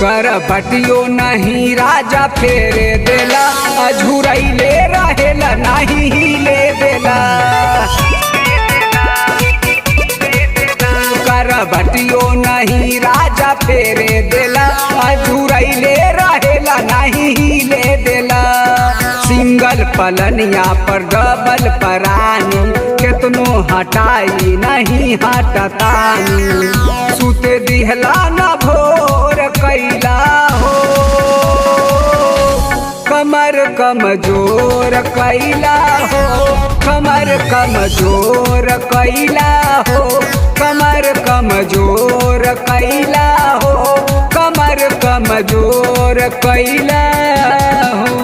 करबटियो नहीं राजा फेरे देला, अझुरैले रहेला नहीं हिले देला। करबटियो नहीं राजा फेरे देला, अझुरैले रहेला नहीं हिले देला। सिंगल पलनिया पर डबल परानी, केतनो हटाई नहीं हटतानी। सुते दिहला न भोर कैला हो, कमर कमजोर कैला हो, कमर कमजोर कैला हो, कमर कमजोर कैला हो, कमर कमजोर कैला हो।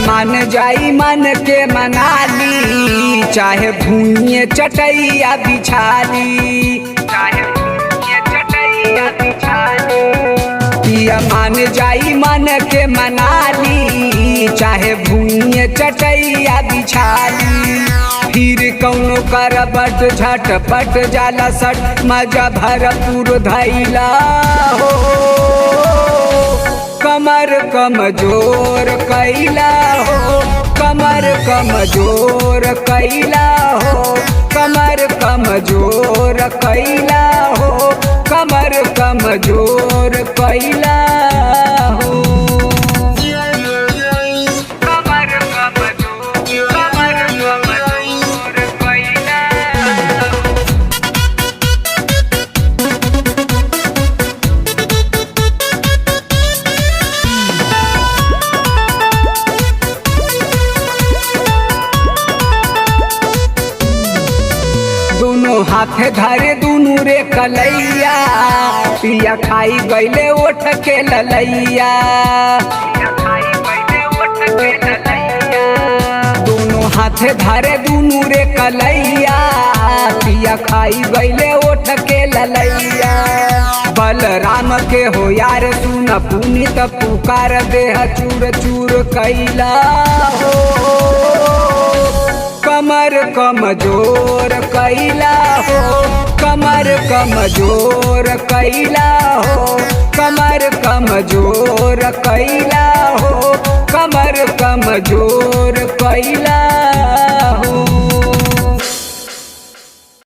मान जाई मन के मनाली, चाहे भूइये चटैया बिछाली, चाहे भूइये चटैया बिछाली। पिया मान जाई मन के मनाली, चाहे भूइये चटैया बिछाली। फिर कौनो करबट झटपट जाला सट, मजा भरपूर धैला हो, कमर कमजोर कैला हो, कमर कमजोर कैला हो, कमर कमजोर कैला हो, कमर कमजोर कैला हो। कमर कमजोर, कमर कमजोर कैला हो। हाथे धरे दुनू रे कलैया, पिया खाई गईले ओठ के ललैया। दोनों हाथे धरे दुनू रे कलैया, पिया खाई गईले ओठ के ललैया। बलराम के हो यार सुन पुनीत पुकार, देह चूर चूर कैला हो, कमर कमजोर कैला हो, कमर कमजोर कैला हो, कमर कमजोर कैला हो, कमर कमजोर कैला हो।